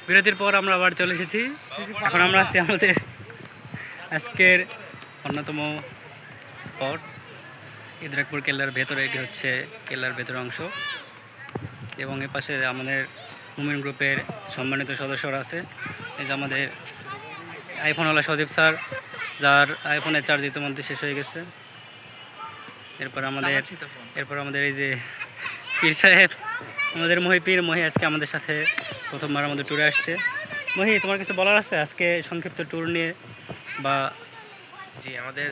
বিরতির পর আমরা আবার চলে এসেছি। এখন আমরা আছি আমাদের আজকের অন্যতম স্পট ইদ্রাকপুর কেল্লার ভেতরে। এটি হচ্ছে কেল্লার ভেতরের অংশ এবং এ পাশে আমাদের মুমিন গ্রুপের সম্মানিত সদস্যরা আছে। এই যে আমাদের আইফোনওয়ালা সজীব স্যার, যার আইফোনের চার্জ ইতিমধ্যে শেষ হয়ে গেছে। এরপর আমাদের এই যে পীর সাহেব, আমাদের মহি আজকে আমাদের সাথে প্রথমবার আমাদের ট্যুরে আসছে। মহি, তোমার কিছু বলার আছে আজকে সংক্ষিপ্ত ট্যুর নিয়ে? বা জি, আমাদের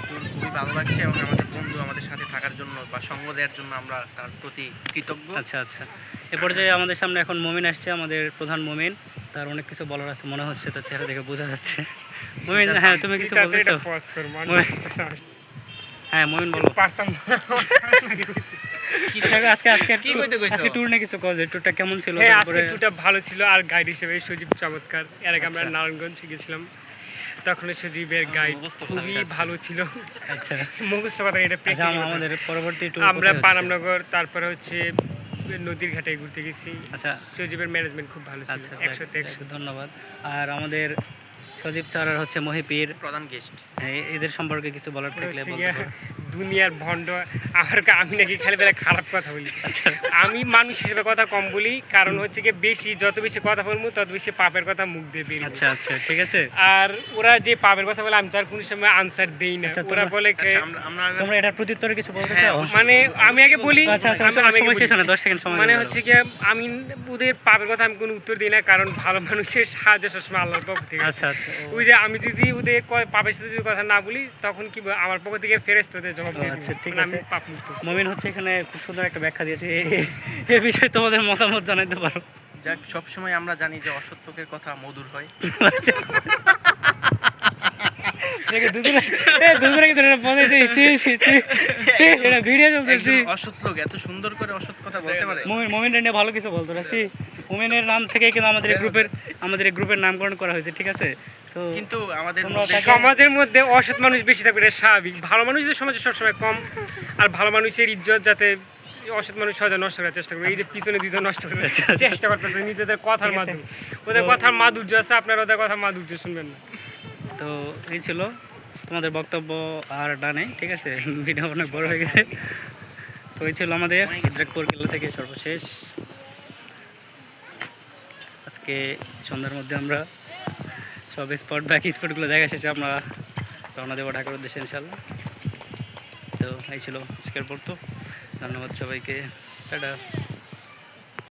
ট্যুর খুবই ভালো লাগছে এবং আমাদের বন্ধু আমাদের সাথে থাকার জন্য বা সঙ্গ দেওয়ার জন্য আমরা তার প্রতি কৃতজ্ঞ। আচ্ছা, এ পর্যায়ে আমাদের সামনে এখন মুমিন আসছে, আমাদের প্রধান মুমিন। তার অনেক কিছু বলার আছে মনে হচ্ছে, তার চেহারা দেখে বোঝা যাচ্ছে। মুমিন, হ্যাঁ তুমি কিছু বলতেছো? হ্যাঁ মুমিন বলো। আজকে ট্যুর নিয়ে কিছু কও, যে ট্যুরটা কেমন ছিল? আজকে ট্যুরটা ভালো ছিল, আর গাইড হিসেবে সজীব চমৎকার। এর আগে আমরা নারায়ণগঞ্জ গেছিলাম, তখন সজীবের গাইড খুবই ভালো ছিল। আচ্ছা, মুখস্থ কথা এটা। আমাদের পরবর্তী ট্যুর আমরা পানামনগর, তারপরে হচ্ছে নদীর ঘাটে ঘুরতে গেছি। আচ্ছা, সজীবের ম্যানেজমেন্ট খুব ভালো ছিল। 100 ধন্যবাদ। আর আমাদের সজীব স্যার আর হচ্ছে মহিপীর প্রধান গেস্ট, এদের সম্পর্কে কিছু বলার থাকলে বলতে। দুনিয়ার ভণ্ড। আমি নাকি খালি বেলা খারাপ কথা বলি। আমি মানুষ হিসেবে কথা কম বলি, কারণ হচ্ছে কি যত বেশি কথা বলবো তত বেশি পাপের কথা মুখ দিয়ে বের। আচ্ছা, ঠিক আছে। আর ওরা যে পাপের কথা বলে আমি তার কোনো সময় আনসার দেই না। ওরা বলে তোমরা এটার প্রত্যুত্তরে কিছু বলতে চাও? মানে আমি আগে বলি, সময় 10 সেকেন্ড সময়। মানে হচ্ছে কি আমি ওদের পাপের কথা আমি কোনো উত্তর দিই না, কারণ ভালো মানুষের সাহায্য সবসময় আল্লাহর পক্ষ থেকে। আচ্ছা, ওই যে আমি যদি ওদের পাপের সাথে যদি কথা না বলি, তখন কি আমার পক্ষ থেকে ফেরেশতাদের জবাব দিই। আচ্ছা, ঠিক আছে। আমি পাপ মুক্ত। মুমিন হচ্ছে এখানে খুব সুন্দর একটা ব্যাখ্যা দিয়েছে। এই বিষয়ে তোমাদের মতামত জানাতে পারো? যাক, সবসময় আমরা জানি যে অসত্যকের কথা মধুর হয়। অসৎ লোক এত সুন্দর করে অসৎ কথা বলতে পারে? মুমিন নিয়ে ভালো কিছু বলতো রাসি। মুমিনের নাম থেকে কিন্তু আমাদের এই গ্রুপের নামকরণ করা হয়েছে, ঠিক আছে? কিন্তু আমাদের সমাজের মধ্যে অসৎ মানুষ বেশি থাকবে, এটা স্বাভাবিক। ভালো মানুষদের সমাজে সবসময় কম, আর ভালো মানুষের ইজ্জত যাতে অসৎ মানুষ সহজে নষ্ট করার চেষ্টা করবে। এই যে পিছনে দুজন নষ্ট করার চেষ্টা করতেছে নিজেদের কথার মাধুর্য। ওদের কথার মাধুর্য আছে, আপনারা ওদের কথা মাধুর্য শুনবেন না। তো এই ছিল তোমাদের বক্তব্য আর ডানে, ঠিক আছে? ভিডিও অনেক বড় হয়ে গেছে। তো এই ছিল আমাদের ইদ্রাকপুর কেল্লা থেকে সর্বশেষ। আজকে সন্ধ্যার মধ্যে আমরা সব স্পটগুলো দেখা শেষে আমরা রওনা দেবো ঢাকার উদ্দেশ্যে ইনশাল্লাহ। তো এই ছিল আজকের পর্ব। ধন্যবাদ সবাইকে, টাটা।